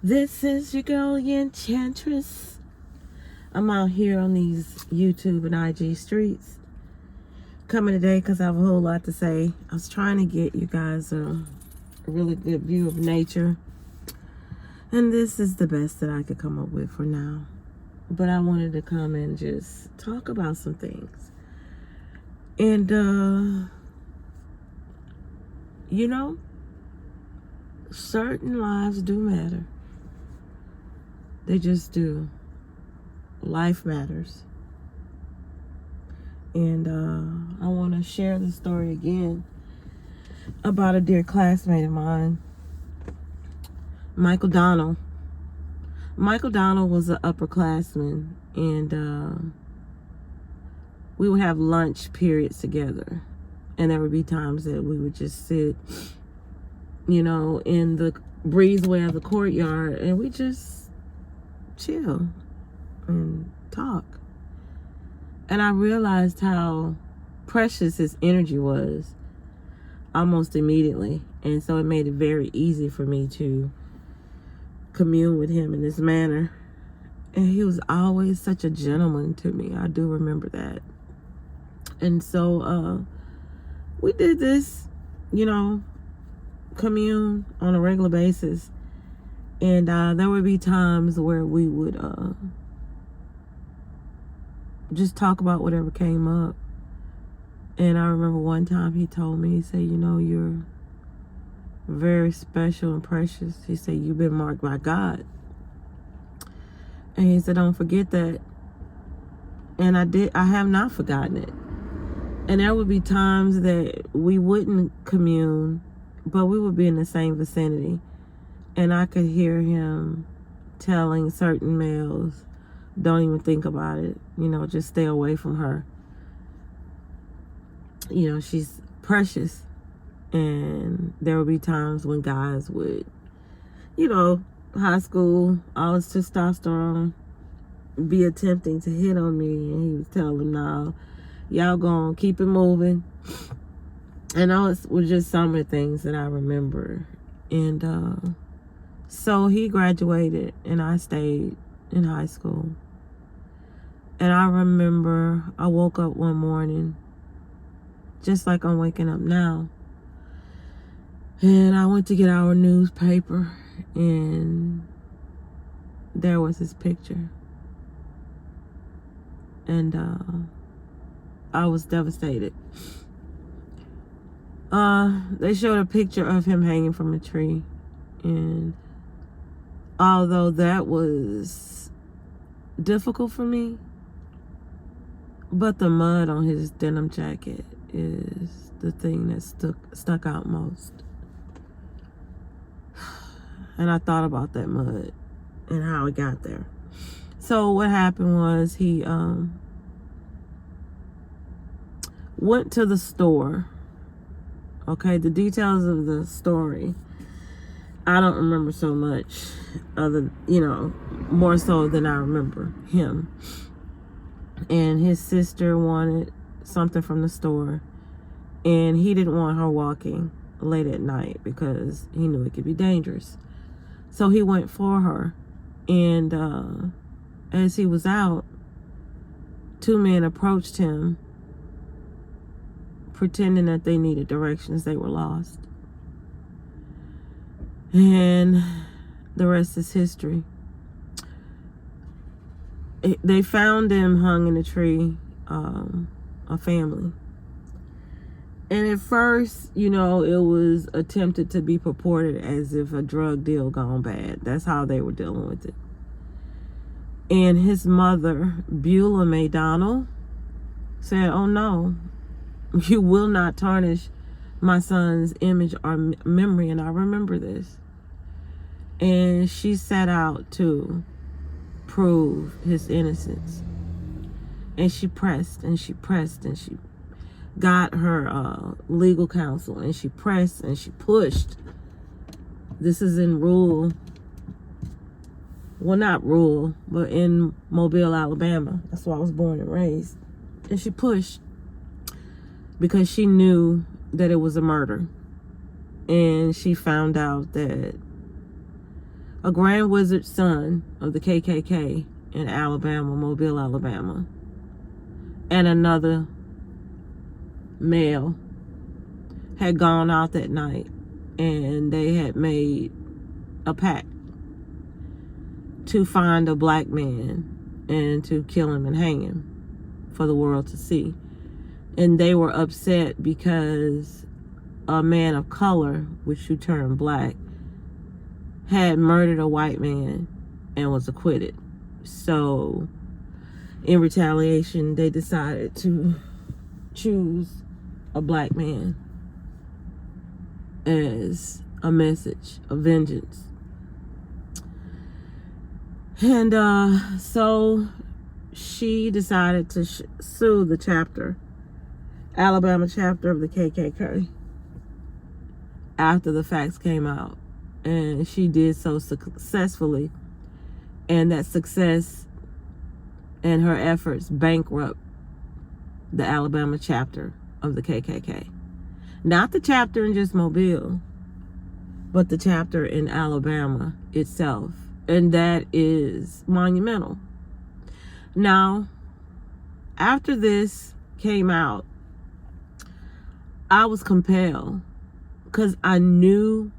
This is your girl, Enchantress. I'm out here on these YouTube and IG streets. Coming today because I have a whole lot to say. I was trying to get you guys a really good view of nature. And this is the best that I could come up with for now. But I wanted to come and just talk about some things. And, certain lives do matter. They just do. Life matters. And I want to share the story again about a dear classmate of mine, Michael Donnell. Michael Donnell was an upperclassman, and we would have lunch periods together. And there would be times that we would just sit, in the breezeway of the courtyard, and we just chill and talk. And I realized how precious his energy was almost immediately. And so it made it very easy for me to commune with him in this manner. And he was always such a gentleman to me. I do remember that. And so we did this, commune on a regular basis. And there would be times where we would just talk about whatever came up. And I remember one time he told me, he said, you're very special and precious. He said, you've been marked by God. And he said, don't forget that. And I have not forgotten it. And there would be times that we wouldn't commune, but we would be in the same vicinity. And I could hear him telling certain males, don't even think about it. Just stay away from her. She's precious. And there would be times when guys would, high school, all this testosterone, be attempting to hit on me. And he was telling them, no, y'all gonna keep it moving. And those were just some of the things that I remember. And so he graduated and I stayed in high school. And I remember I woke up one morning, just like I'm waking up now. And I went to get our newspaper and there was his picture. And I was devastated. They showed a picture of him hanging from a tree. And although that was difficult for me, but the mud on his denim jacket is the thing that stuck out most. And I thought about that mud and how it got there. So what happened was he went to the store. Okay, the details of the story, I don't remember so much other, more so than I remember him. And his sister wanted something from the store, and he didn't want her walking late at night because he knew it could be dangerous. So he went for her, and as he was out, two men approached him pretending that they needed directions. They were lost. And the rest is history. They found him hung in a tree, a family. And at first, it was attempted to be purported as if a drug deal gone bad. That's how they were dealing with it. And his mother, Beulah May Donnell, said, oh no, you will not tarnish my son's image or memory. And I remember this. And she set out to prove his innocence. And she pressed and she pressed and she got her legal counsel, and she pressed and she pushed. This is in not rural, but in Mobile, Alabama. That's where I was born and raised. And she pushed because she knew that it was a murder. And she found out that a Grand Wizard son of the KKK in Alabama, Mobile, Alabama, and another male had gone out that night, and they had made a pact to find a black man and to kill him and hang him for the world to see. And they were upset because a man of color, which you term black, had murdered a white man and was acquitted. So in retaliation, they decided to choose a black man as a message of vengeance. And so she decided to sue the chapter, Alabama chapter of the KKK, after the facts came out. And she did so successfully. And that success and her efforts bankrupt the Alabama chapter of the KKK. Not the chapter in just Mobile, but the chapter in Alabama itself. And that is monumental. Now, after this came out, I was compelled, because I knew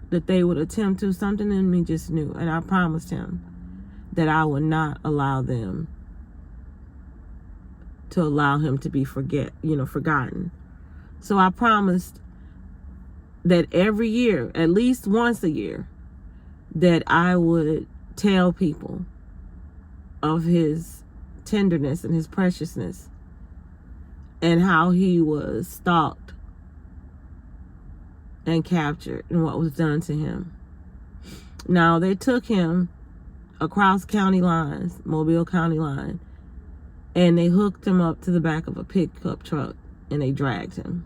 that they would attempt to. Something in me just knew. And I promised him that I would not allow them to allow him to be forgotten. So I promised that every year, at least once a year, that I would tell people of his tenderness and his preciousness and how he was stalked and captured and what was done to him. Now, they took him across county lines, Mobile County line, and they hooked him up to the back of a pickup truck and they dragged him.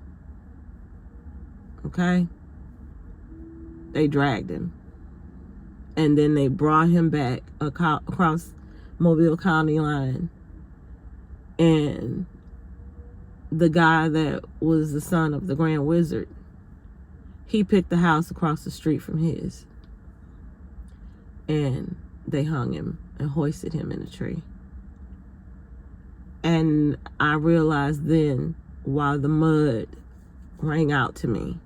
Okay? They dragged him. And then they brought him back across Mobile County line. And the guy that was the son of the Grand Wizard, he picked the house across the street from his. And they hung him and hoisted him in a tree. And I realized then why the mud rang out to me.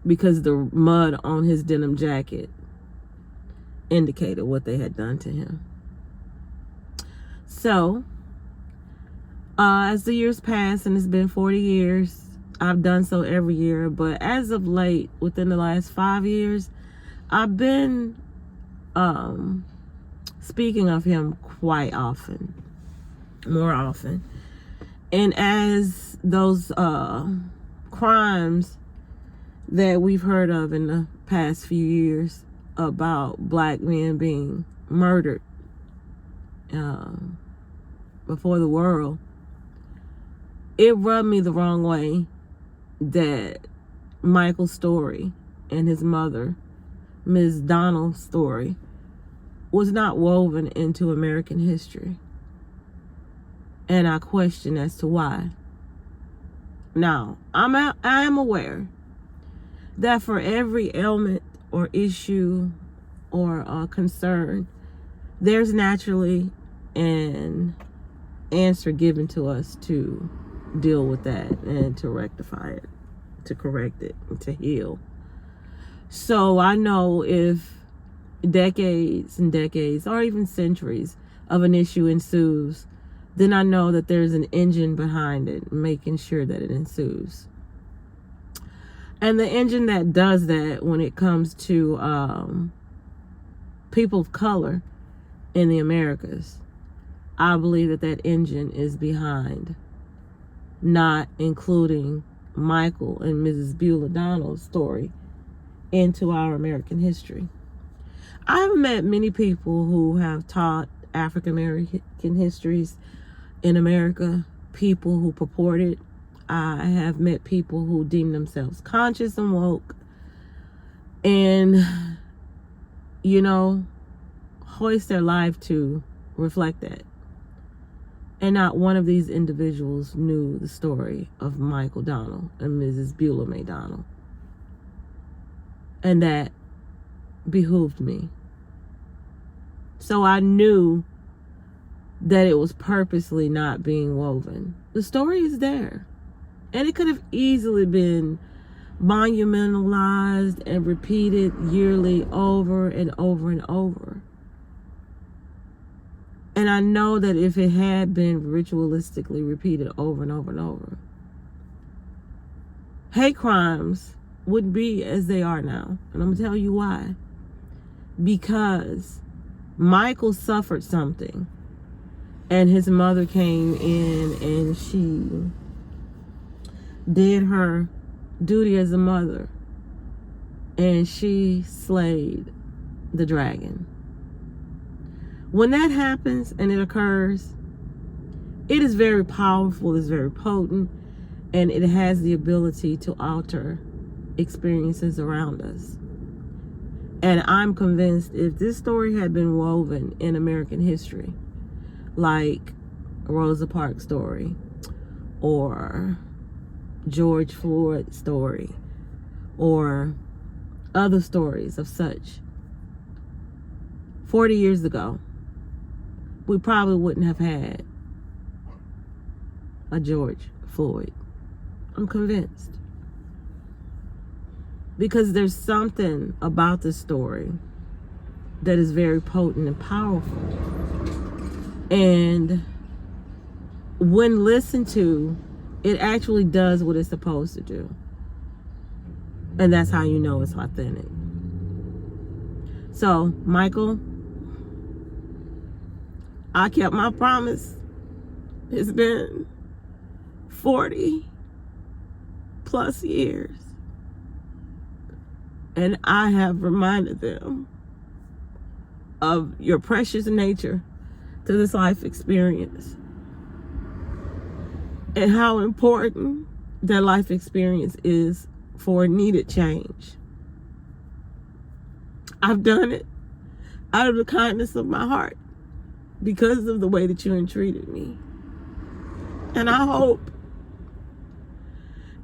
Because the mud on his denim jacket indicated what they had done to him. So, as the years pass, and it's been 40 years, I've done so every year, but as of late, within the last 5 years, I've been speaking of him quite often, more often. And as those crimes that we've heard of in the past few years about black men being murdered before the world, it rubbed me the wrong way that Michael's story and his mother, Ms. Donald's story, was not woven into American history. And I question as to why. Now, I am aware that for every ailment or issue or concern, there's naturally an answer given to us to deal with that and to rectify it, to correct it, and to heal. So I know if decades and decades or even centuries of an issue ensues, then I know that there's an engine behind it making sure that it ensues. And the engine that does that when it comes to people of color in the Americas, I believe that that engine is behind not including Michael and Mrs. Beulah Donald's story into our American history. I've met many people who have taught African American histories in America, people who purport it. I have met people who deem themselves conscious and woke and, hoist their life to reflect that. And not one of these individuals knew the story of Michael Donald and Mrs. Beulah May Donald. And that behooved me So I knew that it was purposely not being woven. The story is there. And it could have easily been monumentalized and repeated yearly over and over and over. And I know that if it had been ritualistically repeated over and over and over, hate crimes wouldn't be as they are now. And I'm going to tell you why. Because Michael suffered something, and his mother came in and she did her duty as a mother, and she slayed the dragon. When that happens and it occurs, it is very powerful, it's very potent, and it has the ability to alter experiences around us. And I'm convinced if this story had been woven in American history, like Rosa Parks' story or George Floyd's story or other stories of such 40 years ago, we probably wouldn't have had a George Floyd. I'm convinced. Because there's something about this story that is very potent and powerful. And when listened to, it actually does what it's supposed to do. And that's how you know it's authentic. So, Michael, I kept my promise. It's been 40 plus years. And I have reminded them of your precious nature to this life experience and how important that life experience is for needed change. I've done it out of the kindness of my heart because of the way that you entreated me. And I hope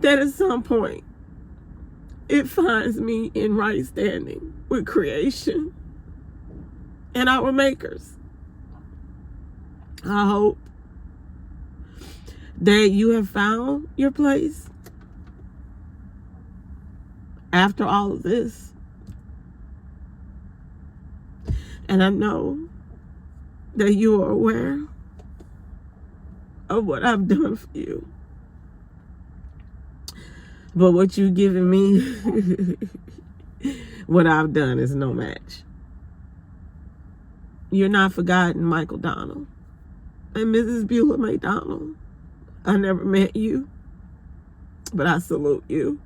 that at some point it finds me in right standing with creation and our makers. I hope that you have found your place after all of this. And I know that you are aware of what I've done for you. But what you've given me, what I've done is no match. You're not forgotten, Michael Donald. And Mrs. Beulah McDonald. I never met you, but I salute you.